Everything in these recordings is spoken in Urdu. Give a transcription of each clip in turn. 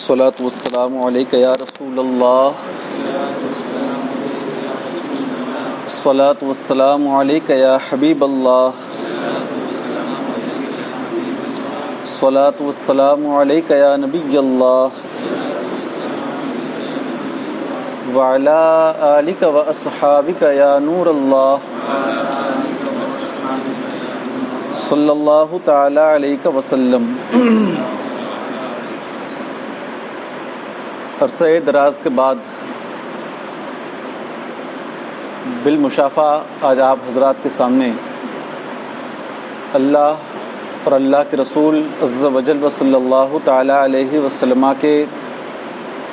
الصلاۃ والسلام علیک یا رسول اللہ، الصلاۃ والسلام علیک یا حبیب اللہ، الصلاۃ والسلام علیک یا نبی اللہ، وعلی آلک واصحابک یا نور اللہ، صلی اللہ تعالی علیہ وسلم۔ عرصہ دراز کے بعد بالمشافہ آج آپ حضرات کے سامنے اللہ اور اللہ کے رسول عز و جل و صلی اللہ تعالی علیہ وسلم کے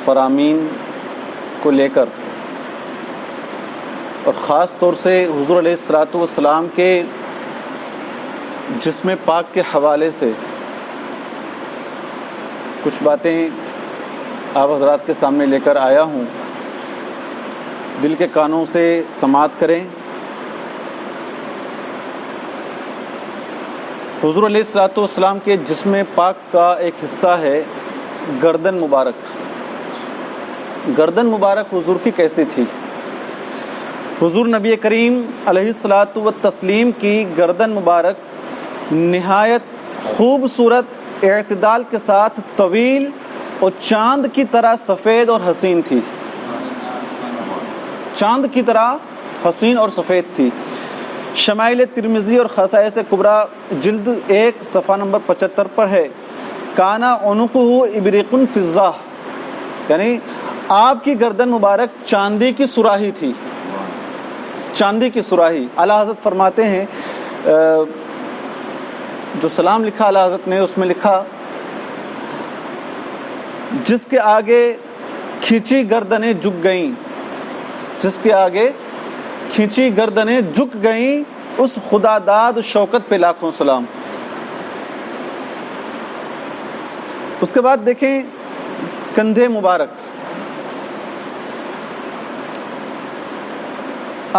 فرامین کو لے کر اور خاص طور سے حضور علیہ الصلوۃ والسلام کے جسم پاک کے حوالے سے کچھ باتیں آپ حضرات کے سامنے لے کر آیا ہوں۔ دل کے کانوں سے سماعت کریں۔ حضور علیہ الصلوۃ والسلام کے جسم پاک کا ایک حصہ ہے گردن مبارک۔ گردن مبارک حضور کی کیسی تھی؟ حضور نبی کریم علیہ الصلوۃ والتسلیم کی گردن مبارک نہایت خوبصورت اعتدال کے ساتھ طویل اور چاند کی طرح سفید اور حسین تھی۔ چاند کی طرح حسین اور سفید تھی۔ شمائل ترمذی اور خصائص کبریٰ جلد 1 صفحہ نمبر 75 پر ہے، کانا عنقہ ابریق فضہ، یعنی آپ کی گردن مبارک چاندی کی سراہی تھی، چاندی کی سراہی۔ اعلیٰ حضرت فرماتے ہیں، جو سلام لکھا اعلیٰ حضرت نے اس میں لکھا، جس کے آگے کھینچی گردنیں جھک گئیں، جس کے آگے کھینچی گردنیں جھک گئیں، اس خدا داد شوکت پہ لاکھوں سلام۔ اس کے بعد دیکھیں کندھے مبارک۔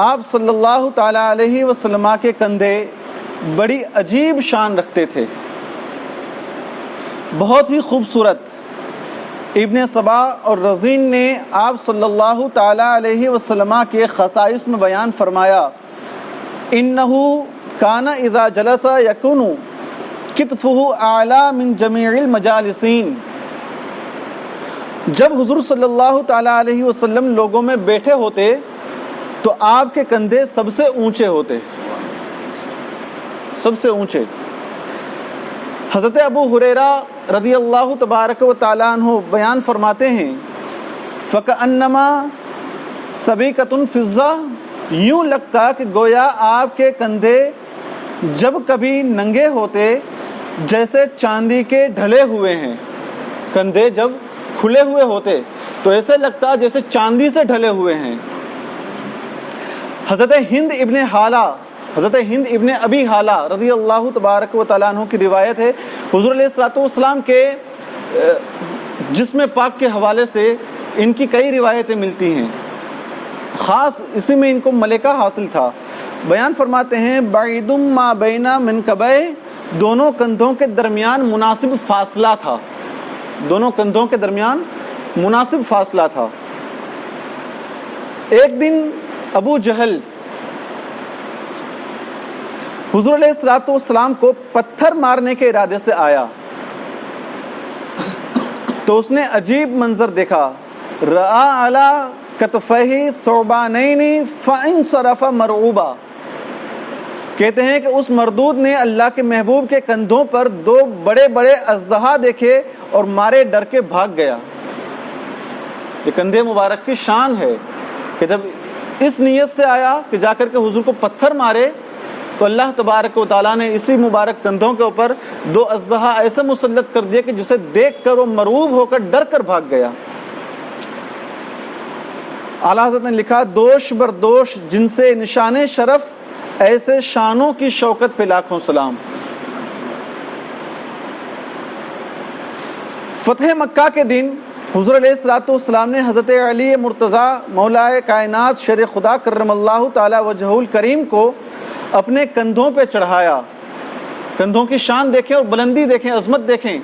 آپ صلی اللہ تعالی علیہ وسلم کے کندھے بڑی عجیب شان رکھتے تھے، بہت ہی خوبصورت۔ ابن سبا اور رزین نے آپ صلی اللہ تعالی علیہ وسلم کے خصائص میں بیان فرمایا، انہو کان اذا جلس یکون کتفہ اعلی من جمیع المجالسین۔ جب حضور صلی اللہ تعالی علیہ وسلم لوگوں میں بیٹھے ہوتے تو آپ کے کندھے سب سے اونچے ہوتے، سب سے اونچے۔ حضرت ابو ہریرہ رضی اللہ تبارک و تعالیٰ عنہ بیان فرماتے ہیں، فَكَأَنَّمَا سَبِيكَةٌ فِضَّةٌ، یوں لگتا کہ گویا آپ کے کندھے جب کبھی ننگے ہوتے جیسے چاندی کے ڈھلے ہوئے ہیں، کندھے جب کھلے ہوئے ہوتے تو ایسے لگتا جیسے چاندی سے ڈھلے ہوئے ہیں۔ حضرت ہند ابن ابی حالہ رضی اللہ تبارک و تعالیٰ عنہ کی روایت ہے، حضور علیہ الصلوۃ والسلام کے جسم پاک کے حوالے سے ان کی کئی روایتیں ملتی ہیں، خاص اسی میں ان کو ملکہ حاصل تھا۔ بیان فرماتے ہیں، بعید ما بین منکبیہ، دونوں کندھوں کے درمیان مناسب فاصلہ تھا، دونوں کندھوں کے درمیان مناسب فاصلہ تھا۔ ایک دن ابو جہل حضور علیہ الصلوۃ والسلام کو پتھر مارنے کے ارادے سے آیا تو اس نے عجیب منظر دیکھا، رأى علی کتفیہ ثعبانین فانصرف مرعوبا۔ کہتے ہیں کہ اس مردود نے اللہ کے محبوب کے کندھوں پر 2 بڑے بڑے اژدہا دیکھے اور مارے ڈر کے بھاگ گیا۔ یہ کندھے مبارک کی شان ہے کہ جب اس نیت سے آیا کہ جا کر کے حضور کو پتھر مارے تو اللہ تبارک و تعالیٰ نے اسی مبارک کندھوں کے اوپر 2 اژدہا ایسے مسلط کر دیے کہ جسے دیکھ کر وہ مرعوب ہو کر ڈر کر بھاگ گیا۔ اعلیٰ حضرت نے لکھا، دوش بر دوش جن سے نشان شرف، ایسے شانوں کی شوکت پہ لاکھوں سلام۔ فتح مکہ کے دن حضور علیہ الصلوۃ والسلام نے حضرت علی مرتضیٰ مولائے کائنات شیر خدا کرم اللہ تعالی وجہہ الکریم کو اپنے کندھوں پہ چڑھایا۔ کندھوں کی شان دیکھیں اور بلندی دیکھیں، عظمت دیکھیں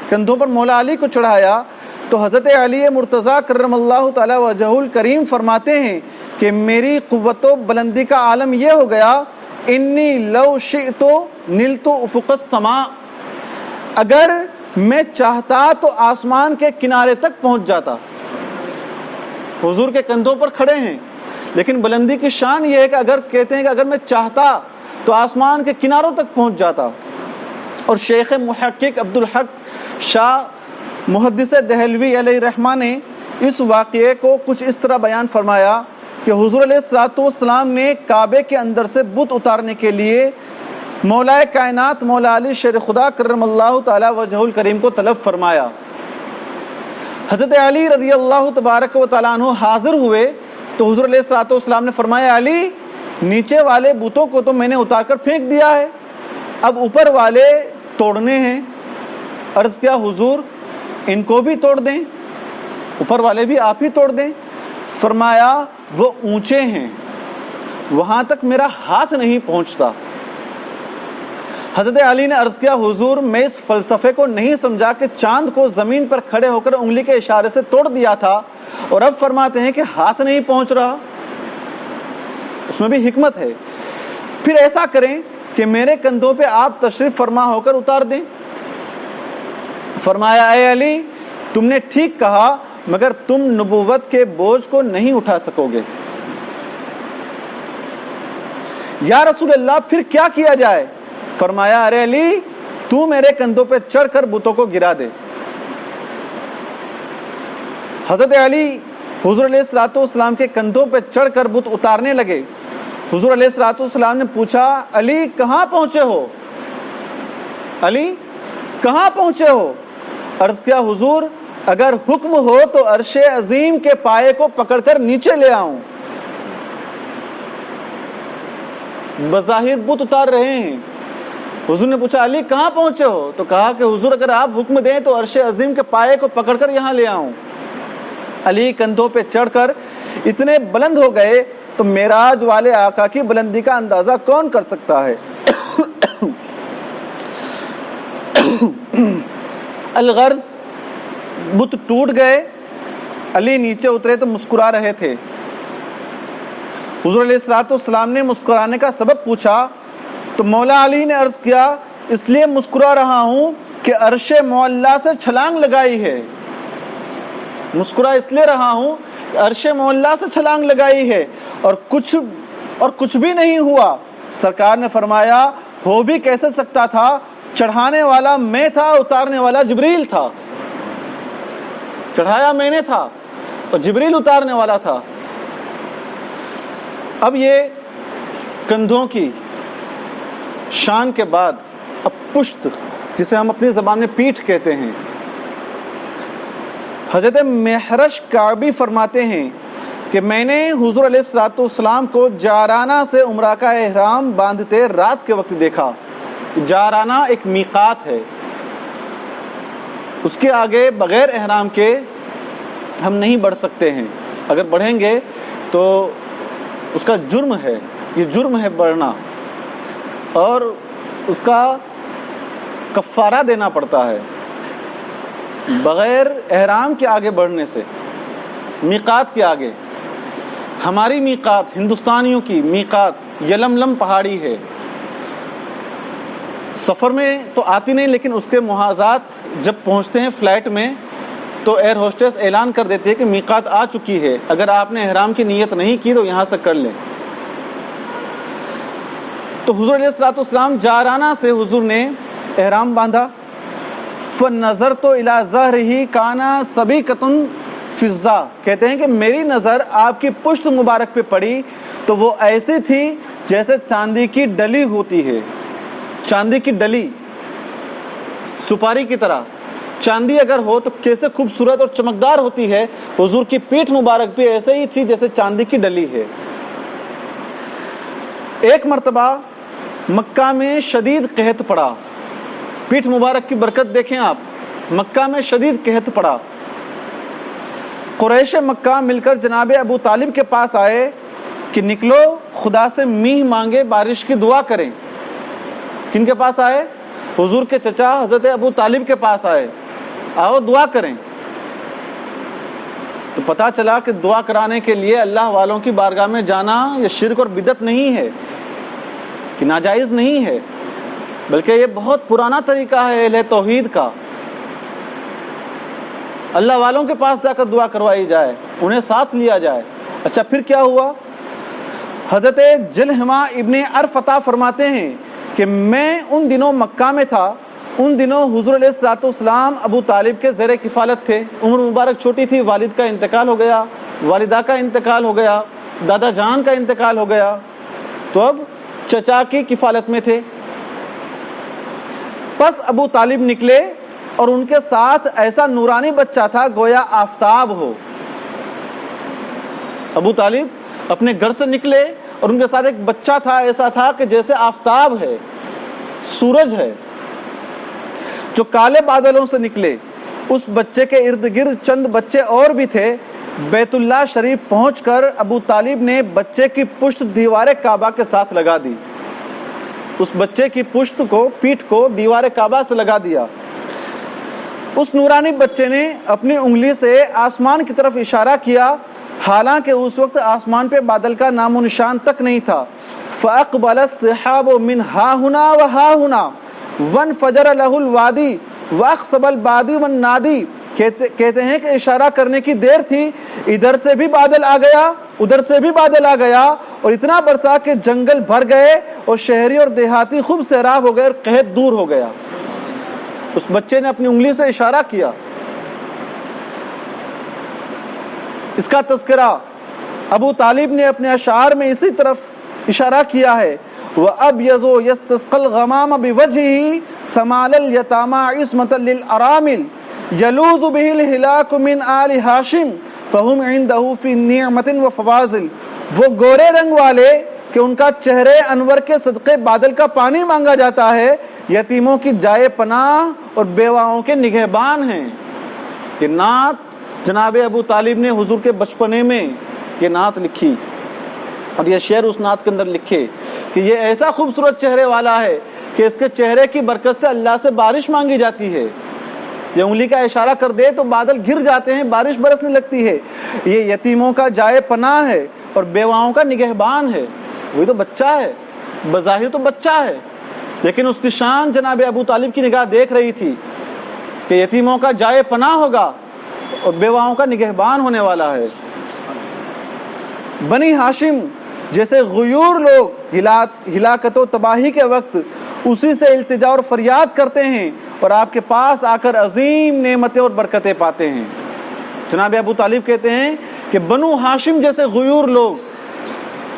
کندھوں پر مولا علی کو چڑھایا تو حضرت علی مرتضیٰ کرم اللہ تعالی وجہ الکریم فرماتے ہیں کہ میری قوت و بلندی کا عالم یہ ہو گیا، انی لو شئت نلت افق السماء، اگر میں چاہتا تو آسمان کے کنارے تک پہنچ جاتا۔ حضور کے کندھوں پر کھڑے ہیں، لیکن بلندی کی شان یہ ہے کہ اگر کہتے ہیں کہ اگر میں چاہتا تو آسمان کے کناروں تک پہنچ جاتا۔ اور شیخ محقق عبدالحق شاہ محدث دہلوی علیہ رحمہ نے اس واقعے کو کچھ اس طرح بیان فرمایا کہ حضور علیہ الصلوۃ والسلام نے کعبے کے اندر سے بت اتارنے کے لیے مولا کائنات مولا علی شیر خدا کرم اللہ تعالی وجہ الکریم کو طلب فرمایا۔ حضرت علی رضی اللہ تبارک و تعالیٰ عنہ حاضر ہوئے تو حضور علیہ الصلوۃ والسلام نے فرمایا، علی نیچے والے بتوں کو تو میں نے اتار کر پھینک دیا ہے، اب اوپر والے توڑنے ہیں۔ عرض کیا حضور ان کو بھی توڑ دیں، اوپر والے بھی آپ ہی توڑ دیں؟ فرمایا وہ اونچے ہیں، وہاں تک میرا ہاتھ نہیں پہنچتا۔ حضرت علی نے عرض کیا حضور میں اس فلسفے کو نہیں سمجھا کہ چاند کو زمین پر کھڑے ہو کر انگلی کے اشارے سے توڑ دیا تھا، اور اب فرماتے ہیں کہ ہاتھ نہیں پہنچ رہا، اس میں بھی حکمت ہے۔ پھر ایسا کریں کہ میرے کندھوں پہ آپ تشریف فرما ہو کر اتار دیں۔ فرمایا اے علی تم نے ٹھیک کہا، مگر تم نبوت کے بوجھ کو نہیں اٹھا سکو گے۔ یا رسول اللہ پھر کیا کیا جائے؟ فرمایا ارے علی تو میرے کندھوں پہ چڑھ کر بتوں کو گرا دے۔ حضرت علی حضور علیہ الصلوۃ والسلام کے کندھوں پہ چڑھ کر بت اتارنے لگے۔ حضور علیہ الصلوۃ والسلام نے پوچھا علی کہاں پہنچے ہو؟ علی کہاں پہنچے ہو؟ عرض کیا حضور اگر حکم ہو تو عرش عظیم کے پائے کو پکڑ کر نیچے لے آؤں۔ بظاہر بت اتار رہے ہیں۔ حضور نے پوچھا علی کہاں پہنچے ہو؟ تو کہا کہ حضور اگر آپ حکم دیں تو عرش عظیم کے پائے کو پکڑ کر یہاں لے آؤں۔ علی کندھوں پہ چڑھ کر اتنے بلند ہو گئے تو معراج والے آقا کی بلندی کا اندازہ کون کر سکتا ہے۔ الغرض بت ٹوٹ گئے، علی نیچے اترے تو مسکرا رہے تھے۔ حضور علیہ الصلوۃ والسلام نے مسکرانے کا سبب پوچھا تو مولا علی نے عرض کیا اس لیے مسکرا رہا ہوں کہ عرش معلیٰ سے چھلانگ لگائی ہے۔ مسکرا اس لیے رہا ہوں کہ عرش معلیٰ سے چھلانگ لگائی ہے اور کچھ بھی نہیں ہوا۔ سرکار نے فرمایا ہو بھی کیسے سکتا تھا، چڑھانے والا میں تھا، اتارنے والا جبریل تھا۔ چڑھایا میں نے تھا اور جبریل اتارنے والا تھا۔ اب یہ کندھوں کی شان کے بعد اب پشت، جسے ہم اپنی زبان میں پیٹھ کہتے ہیں، حضرت محرش کعبی فرماتے ہیں کہ میں نے حضور علیہ الصلوۃ والسلام کو جارانہ سے عمرہ کا احرام باندھتے رات کے وقت دیکھا۔ جارانہ ایک میقات ہے، اس کے آگے بغیر احرام کے ہم نہیں بڑھ سکتے ہیں، اگر بڑھیں گے تو اس کا جرم ہے، یہ جرم ہے بڑھنا، اور اس کا کفارہ دینا پڑتا ہے بغیر احرام کے آگے بڑھنے سے، میقات کے آگے۔ ہماری میقات، ہندوستانیوں کی میقات یلملم پہاڑی ہے، سفر میں تو آتی نہیں، لیکن اس کے محاذات جب پہنچتے ہیں فلائٹ میں تو ایئر ہوسٹس اعلان کر دیتی ہے کہ میقات آ چکی ہے، اگر آپ نے احرام کی نیت نہیں کی تو یہاں سے کر لیں۔ تو حضور علیہ الصلوۃ والسلام جارانہ سے حضور نے احرام باندھا۔ فَنَظَرْتُ إِلَىٰ ظَهْرِهِ كَانَ سَبِيقَةٌ فِي الظَّا، کہتے ہیں کہ میری نظر آپ کی پشت مبارک پہ پڑی تو وہ ایسی تھی جیسے چاندی کی ڈلی ہوتی ہے، چاندی کی ڈلی، سپاری کی طرح چاندی اگر ہو تو کیسے خوبصورت اور چمکدار ہوتی ہے، حضور کی پیٹھ مبارک بھی ایسے ہی تھی جیسے چاندی کی ڈلی ہے۔ ایک مرتبہ مکہ میں شدید قحط پڑا، پیٹھ مبارک کی برکت دیکھیں آپ، مکہ میں شدید قحط پڑا۔ قریش مکہ مل کر جناب ابو طالب کے پاس آئے کہ نکلو خدا سے میہ مانگے، بارش کی دعا کریں۔ کن کے پاس آئے؟ حضور کے چچا حضرت ابو طالب کے پاس آئے آؤ دعا کریں. تو پتہ چلا کہ دعا کرانے کے لیے اللہ والوں کی بارگاہ میں جانا یہ شرک اور بدعت نہیں ہے کہ ناجائز نہیں ہے، بلکہ یہ بہت پرانا طریقہ ہے اہل توحید کا. اللہ والوں کے پاس جا کر دعا کروائی جائے، انہیں ساتھ لیا جائے. اچھا پھر کیا ہوا؟ حضرت جلحمہ ابن عرفطہ فرماتے ہیں کہ میں ان دنوں مکہ میں تھا، ان دنوں حضور علیہ الصلوۃ والسلام ابو طالب کے زیر کفالت تھے. عمر مبارک چھوٹی تھی، والد کا انتقال ہو گیا، والدہ کا انتقال ہو گیا، دادا جان کا انتقال ہو گیا، تو اب چچا کی کفالت میں تھے. پس ابو طالب نکلے اور ان کے ساتھ ایسا نورانی بچہ تھا گویا آفتاب ہو. ابو طالب اپنے گھر سے نکلے اور ان کے ساتھ ایک بچہ تھا، ایسا تھا کہ جیسے آفتاب ہے، سورج ہے، جو کالے بادلوں سے نکلے. اس بچے کے ارد گرد چند بچے اور بھی تھے. بیت اللہ شریف پہنچ کر ابو طالب نے بچے کی پشت دیوار کعبہ کے ساتھ لگا دی. اس بچے کی پشت کو، پیٹھ کو دیوار کعبہ سے لگا دیا. اس نورانی بچے نے اپنی انگلی سے آسمان کی طرف اشارہ کیا، حالانکہ اس وقت آسمان پہ بادل کا نام و نشان تک نہیں تھا. فَأَقْبَلَ السِّحَابُ مِنْ ہَا هُنَا وَهَا هُنَا وَانْفَجَرَ لَهُ الْوَادِي وَأَخْصَبَ الْبَادِي وَالنَّادِي. کہتے ہیں کہ اشارہ کرنے کی دیر تھی، ادھر سے بھی بادل آ گیا، ادھر سے بھی بادل آ گیا، اور اتنا برسا کہ جنگل بھر گئے اور شہری اور دیہاتی خوب سیراب ہو گئے اور قحط دور ہو گیا. اس بچے نے اپنی انگلی سے اشارہ کیا. اس کا تذکرہ ابو طالب نے اپنے اشعار میں اسی طرف اشارہ کیا ہے. وَأَبْيَضُ يَسْتَسْقَى الْغَمَامَ بِوَجْهِهِ ثَمَالَ الْيَتَامَى عِصْمَةً لِلْأَرَامِلِ يَلُوذُ بِهِ الْهِلَاكُ مِنْ آلِ هاشم فَهُمْ عِنْدَهُ فِي نِعْمَةٍ وَفَوَاضِلٍ. وہ گورے رنگ والے کہ ان کا چہرے انور کے صدقے بادل کا پانی مانگا جاتا ہے، یتیموں کی جائے پناہ اور بیواؤں کے نگہبان ہیں. یہ نعت جناب ابو طالب نے حضور کے بچپنے میں یہ نعت لکھی، اور یہ شعر اس نعت کے اندر لکھے کہ یہ ایسا خوبصورت چہرے والا ہے کہ اس کے چہرے کی برکت سے اللہ سے بارش مانگی جاتی ہے. یہ انگلی کا اشارہ کر دے تو بادل گر جاتے ہیں، بارش برسنے لگتی ہے. یہ یتیموں کا جائے پناہ ہے اور بیواؤں کا نگہبان ہے. وہی تو بچہ ہے، بظاہر تو بچہ ہے، لیکن اس کی شان جناب ابو طالب کی نگاہ دیکھ رہی تھی کہ یتیموں کا جائے پناہ ہوگا اور بیواؤں کا نگہبان ہونے والا ہے. بنی ہاشم جیسے غیور لوگ ہلاکت و تباہی کے وقت اسی سے التجا اور فریاد کرتے ہیں اور آپ کے پاس آ کر عظیم نعمتیں اور برکتیں پاتے ہیں. جناب ابو طالب کہتے ہیں کہ بنو ہاشم جیسے غیور لوگ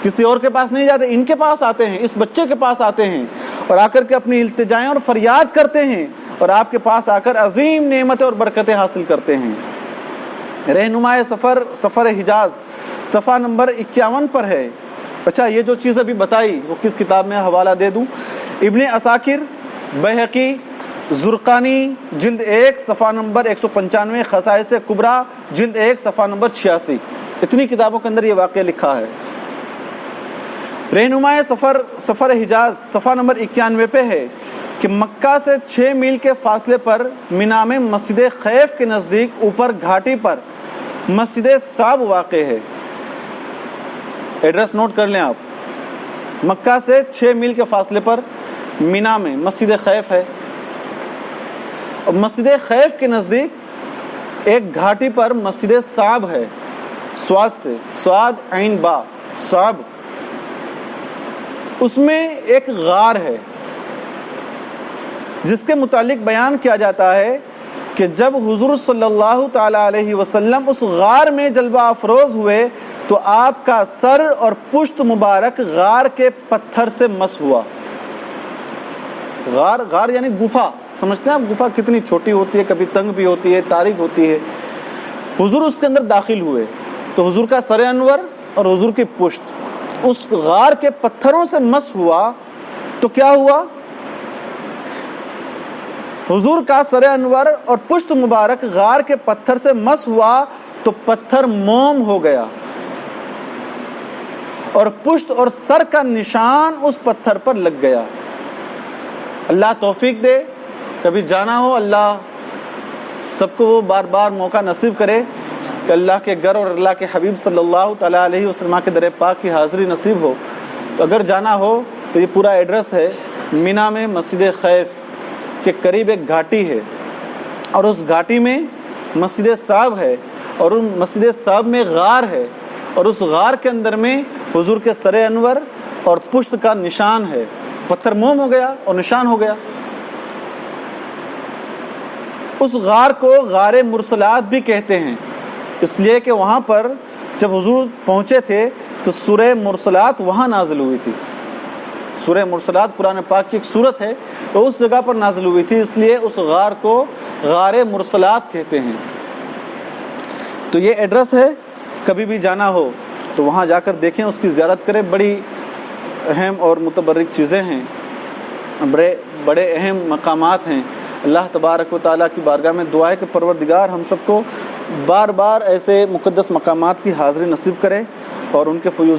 کسی اور کے پاس نہیں جاتے، ان کے پاس آتے ہیں، اس بچے کے پاس آتے ہیں اور آ کر کے اپنی التجائیں اور فریاد کرتے ہیں اور آپ کے پاس آ کر عظیم نعمتیں اور برکتیں حاصل کرتے ہیں. رہنمائے سفر حجاز صفحہ نمبر 51 پر ہے. اچھا یہ جو چیز ابھی بتائی وہ کس کتاب میں حوالہ دے دوں؟ ابن عساکر، بیہقی، زرقانی جلد 1 صفحہ نمبر 195، خصائص کبریٰ جلد 1 صفحہ نمبر 86. اتنی کتابوں کے اندر یہ واقعہ لکھا ہے. رہنمائے سفر حجاز صفحہ نمبر 91 پہ ہے کہ مکہ سے 6 میل کے فاصلے پر مینا میں مسجد خیف کے نزدیک اوپر گھاٹی پر مسجد صعب واقع ہے. ایڈریس نوٹ کر لیں آپ. مکہ سے 6 میل کے فاصلے پر مینا میں مسجد خیف ہے، اور مسجد خیف کے نزدیک ایک گھاٹی پر مسجد صعب ہے. سواد سے، سواد عین با، صعب. اس میں ایک غار ہے جس کے متعلق بیان کیا جاتا ہے کہ جب حضور صلی اللہ تعالی علیہ وسلم اس غار میں جلوہ افروز ہوئے تو آپ کا سر اور پشت مبارک غار کے پتھر سے مس ہوا. غار یعنی گفا، سمجھتے ہیں آپ گفا کتنی چھوٹی ہوتی ہے، کبھی تنگ بھی ہوتی ہے، تاریک ہوتی ہے. حضور اس کے اندر داخل ہوئے تو حضور کا سر انور اور حضور کی پشت اس غار کے پتھروں سے مس ہوا. تو کیا ہوا؟ حضور کا سر انور اور پشت مبارک غار کے پتھر سے مس ہوا تو پتھر موم ہو گیا اور پشت اور سر کا نشان اس پتھر پر لگ گیا. اللہ توفیق دے کبھی جانا ہو، اللہ سب کو وہ بار بار موقع نصیب کرے کہ اللہ کے گھر اور اللہ کے حبیب صلی اللہ تعالیٰ علیہ وسلم کے در پاک کی حاضری نصیب ہو. تو اگر جانا ہو تو یہ پورا ایڈریس ہے مینا میں مسجد خیف کے قریب ایک گھاٹی ہے، اور اس گھاٹی میں مسجد صاحب ہے، اور ان مسجد صاحب میں غار ہے، اور اس غار کے اندر میں حضور کے سر انور اور پشت کا نشان ہے. پتھر موم ہو گیا اور نشان ہو گیا. اس غار کو غار مرسلات بھی کہتے ہیں، اس لیے کہ وہاں پر جب حضور پہنچے تھے تو سورہ مرسلات وہاں نازل ہوئی تھی. سورہ مرسلات قرآن پاک کی ایک سورت ہے، تو اس جگہ پر نازل ہوئی تھی، اس لیے اس غار کو غار مرسلات کہتے ہیں. تو یہ ایڈریس ہے، کبھی بھی جانا ہو تو وہاں جا کر دیکھیں، اس کی زیارت کریں. بڑی اہم اور متبرک چیزیں ہیں، بڑے اہم مقامات ہیں. اللہ تبارک و تعالیٰ کی بارگاہ میں دعا ہے کہ پروردگار ہم سب کو بار بار ایسے مقدس مقامات کی حاضری نصیب کرے اور ان کے فیوز